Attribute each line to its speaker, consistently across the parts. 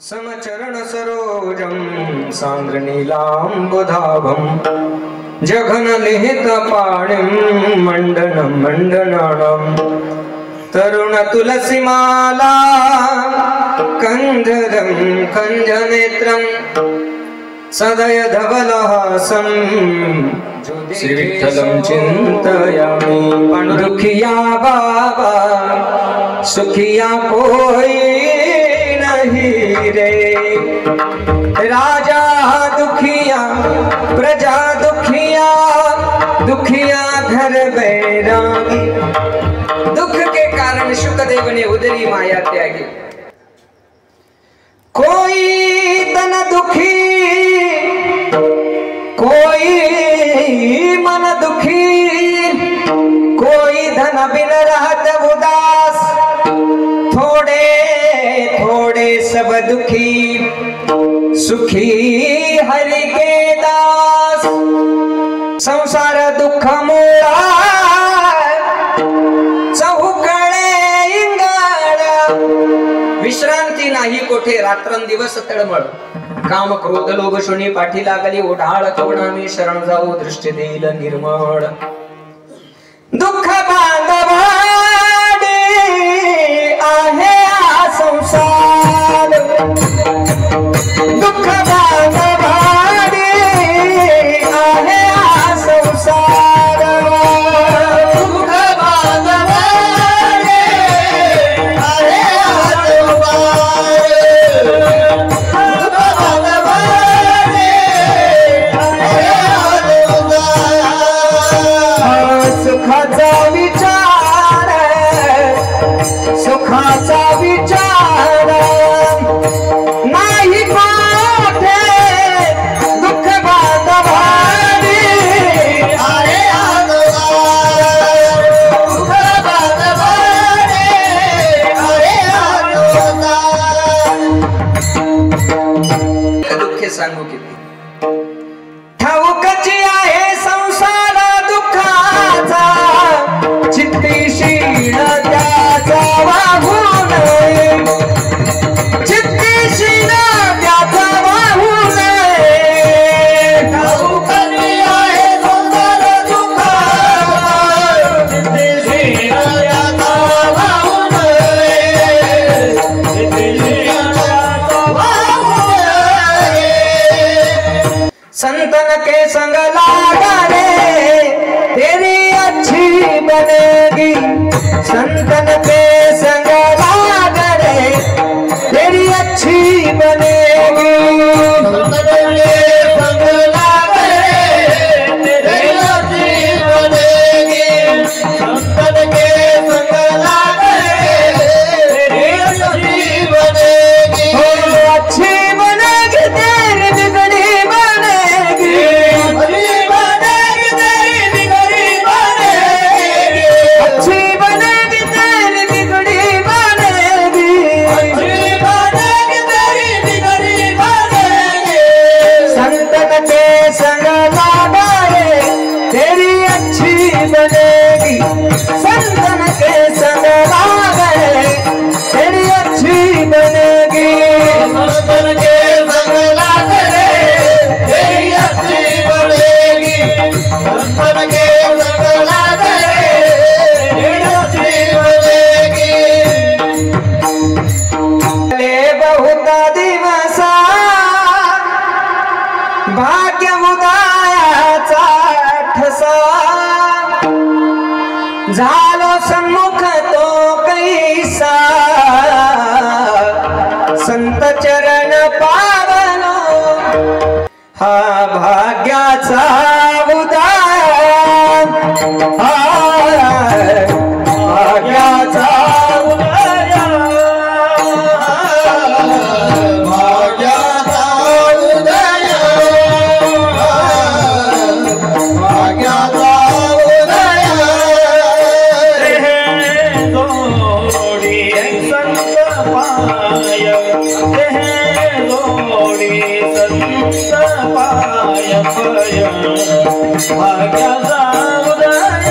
Speaker 1: समचरण सरोजं सांद्रनीलाम्बुधाभं जघनलिहित पाणिं मंडनं मंडनानं तरुण तुलसीमाला कंधरं कंजनेत्रं सदय धवलहासं श्रीविठ्ठलं चिंतयामि। दुखिया बाबा सुखिया कोई नहीं रे, राजा दुखिया प्रजा दुखिया, दुखिया घर बैरागी। दुख के कारण शुकदेव ने उदरी माया त्यागी। कोई तन दुखी कोई मन दुखी, कोई धन बिन रहत उदास, थोड़े थोड़े सब दुखी, सुखी हरि के दास। संसार दुख मोळा चहुकडे इंगाळ, विश्रांती नाही कोठे रात्रंदिवस तळमळ। काम क्रोध लोभ शून्य पाठी लागली ओढाळ, कवणा मी शरण जाऊ दृष्टी देईल निर्मळ। दुःख बांधवाडे आहे हा संसार, दुःख बांधवाडे आहे हा संसार, दुःख बांधवाडे आहे हा संसार, सुखाचा विचार सुखाचा विचार नाही कोठे, दुःख बांधवाडे आहे दुःख बांधवाडे आहे दुःखे सांगू किती ठाऊकची आहे संसार दुःखाचा, चित्ती क्षीण त्याचा वाहू नये, चित्ती क्षीण त्याचा वाहू नये। ठाऊकची आहे संसार दुःखाचा, चित्ती क्षीण त्याचा वाहू नये, चित्ती क्षीण त्याचा वाहू नये। संतन के संग लागा रे तेरी अच्छी बनेगी, संतन के संग लाग रे तेरी अच्छी बनेगी, संतन के संग लाग रे तेरी अच्छी बनेगी, संतन के संग लाग रे तेरी अच्छी बनेगी, अच्छी बनेगी तेरी बिगड़ी बनेगी, अच्छी बनेगी तेरी बिगड़ी बनेगी, अच्छी बनेगी तेरी बिगड़ी बनेगी, अच्छी बनेगी तेरी बिगड़ी बनेगी। संतन के संग लागा रे तेरी अच्छी बनेगी, संतन के संग लागा रे तेरी अच्छी बनेगी, संतन के संग लागा रे तेरी अच्छी बनेगी, संतन के संग लागा रे तेरी अच्छी बनेगी। ले बहुत दिवसा भाग्य उदयाचा ठसा, झालो सन्मुख तो कैसा, संत चरण पावलो हा भाग्याचा उदय, भाग्याचा उदय, भाग्याचा उदय, भाग्याचा उदय। जोडी संत पाय, जोडी संत पाय पय, भाग्याचा उदय,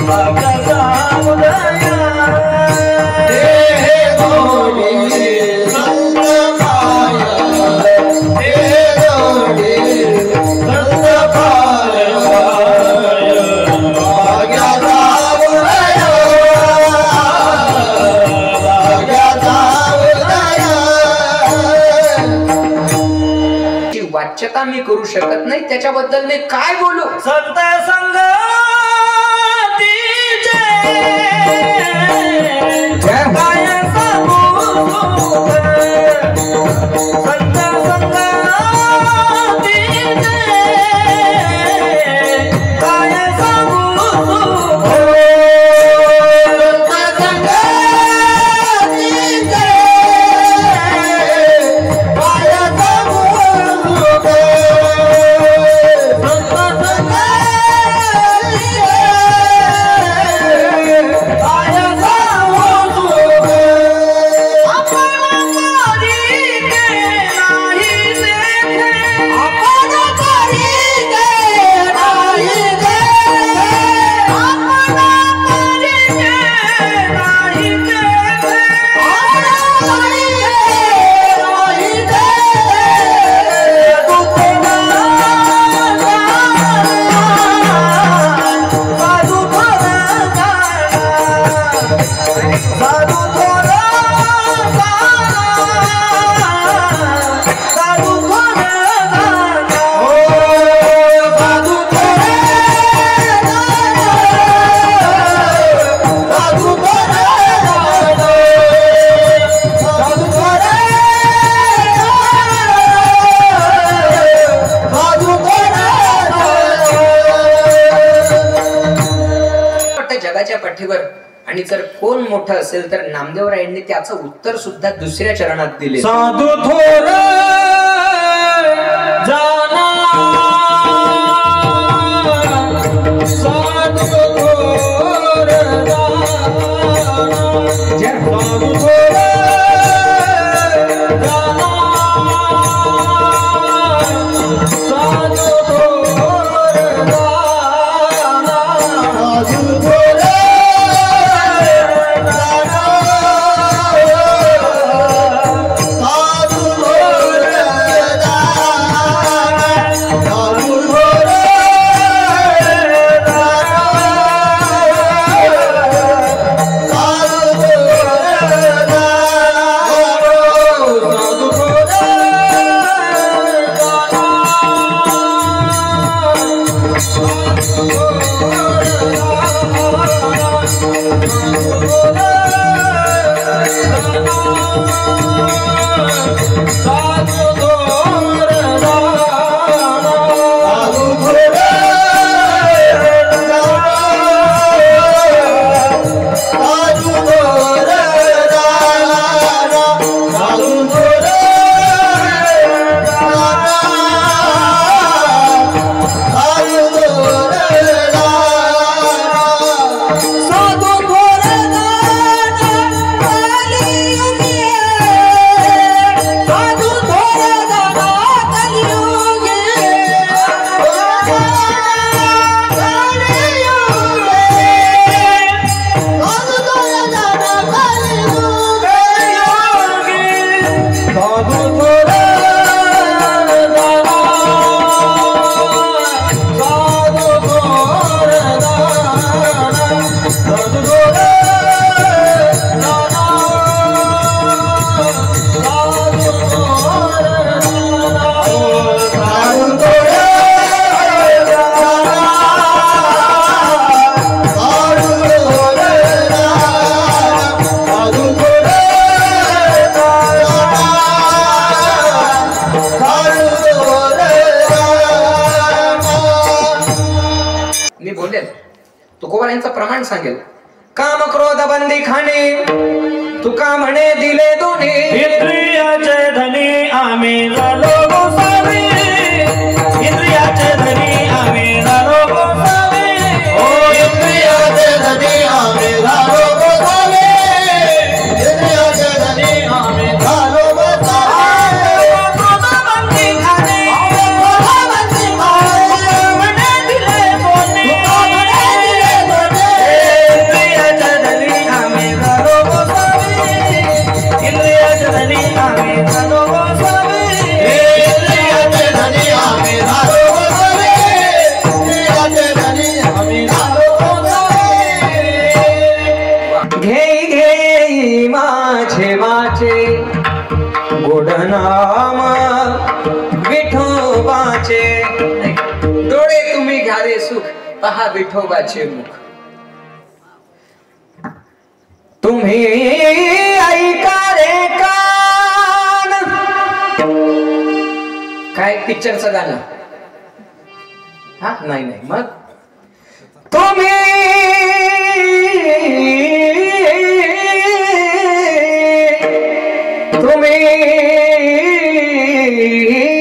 Speaker 1: भाग्याचा उदय। वाच्यता मी करू शकत नाही, त्याच्याबद्दल मी काय बोलू?
Speaker 2: संत संग
Speaker 1: आणि जर कोण मोठं असेल तर नामदेवरायांनी त्याचं उत्तर सुद्धा दुसऱ्या चरणात दिले.
Speaker 2: साधू थोर जाना साधू थोर जाना साधू थोर जाना साधू थोर जाना साधू थोर
Speaker 1: प्रमाण सांगेल. काम क्रोध बंदी खाणे तुका म्हणे दिले दोन्ही
Speaker 2: इंद्रियाचे धनी आम्ही झालो गोसावी इंद्रियाचे धनी आम्ही झालो गोसावी ओ इंद्रियाचे धनी आम्ही झालो गोसावी इंद्रियाचे धनी आम्ही झालो गोसावी क्रोध बंदी खाणे
Speaker 1: गोड नाम विठोबा विठोबाचे डोळे तुम्ही घ्या रे सुख पहा विठोबाचे मुख तुम्ही ऐका रे कान काय पिक्चरचं गाणं हा नाही नाही मग तुम्ही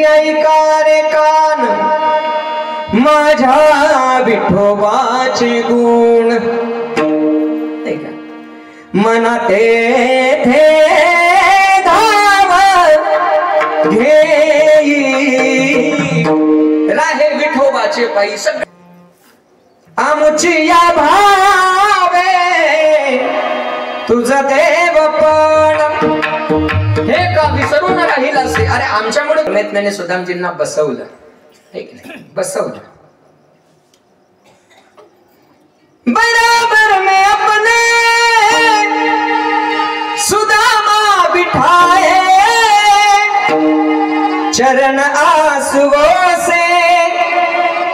Speaker 1: ऐका रे कान माझ्या विठोबाचे गुण ऐका मनात थे धाव घेई राहे विठोबाचे पायी सगळे आमुची या भावे तुझा देव पण हे का विसरून राहील असे अरे आमच्यामुळे परमेत्म्याने सुदामजींना बसवलं बसवलं बराबर में अपने सुदामा बिठाए चरण आंसुओं से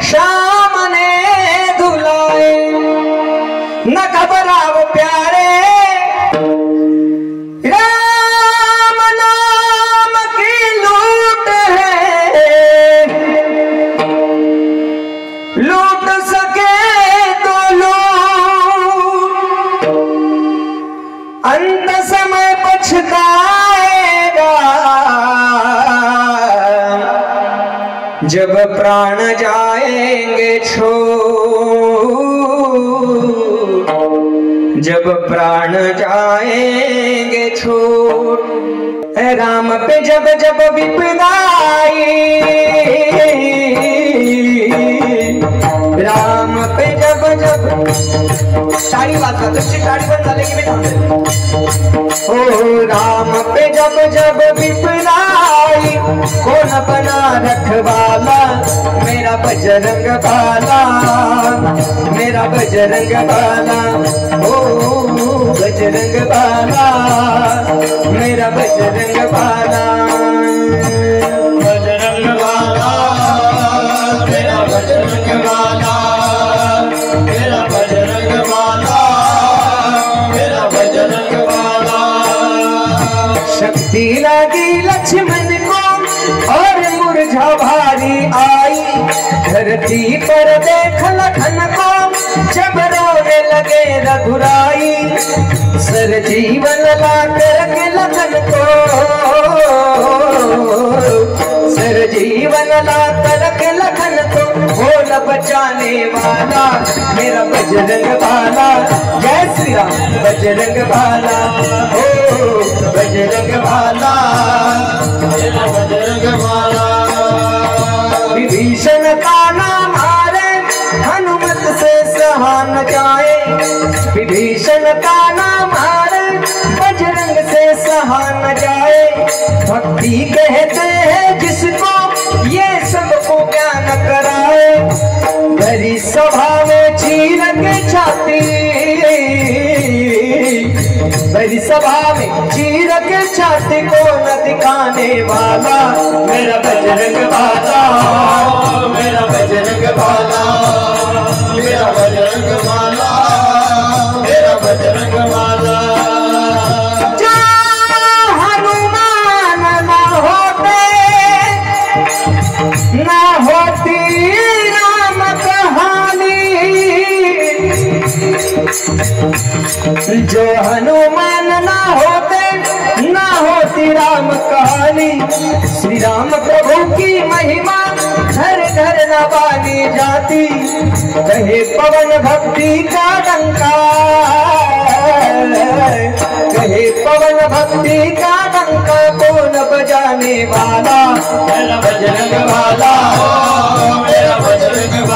Speaker 1: शाम ने धुलाए न घबराओ प्यारे राम नाम की लूट है लूट सके तो लूट अंत समय पछताएगा जब प्राण जाएंगे छोड़ जब प्राण जाएंगे छोड़ राम पे जब जब विपदा आई राम पे जब जब ताड़ी बात तुमची ताड़ी बंद झाली की मी थांबले ओ राम पे जब जब विपदा आई कौन बना रखवाला मेरा बजरंग बाला मेरा बजरंग बाला ओ बजरंग बाला मेरा बजरंग बाला बजरंग बाला मेरा बजरंग बाला मेरा बजरंग बाला मेरा बजरंग बाला शक्ति लगी लक्ष्मण को और मुरझा भारी आई धरती पर देख लखन को जब रोने लगे रघुराई सर जीवन ला करके लखन को सर जीवन ला करके लखन को हो न बचाने वाला मेरा बजरंग बाला जय श्री राम बजरंग बाला ओ बजरंग बाला मेरा बजरंग बाला विभीषण का नाम हारे हनुमत से सहा न जाए विभीषण का नाम हारे बजरंग से सहा न जाए भक्ति कहते हैं जिसको ये सबको ज्ञान कराए भरी सभा में चीर के छाती भरी सभा में चीर के छाती को न दिखाने वाला मेरा बजरंग बाला मेरा बजरंग बाला मेरा बजरंग बाला मेरा बजरंग बाला हनुमान ना होती राम कहानी जो हनुमान ना होती राम कहानी श्री राम प्रभु की महिमा घर घर न बानी जाती कहे पवन भक्ति का डंका कहे पवन भक्ति का डंका कौन बजाने वाला मेरा बजरंग वाला मेरा बजरंग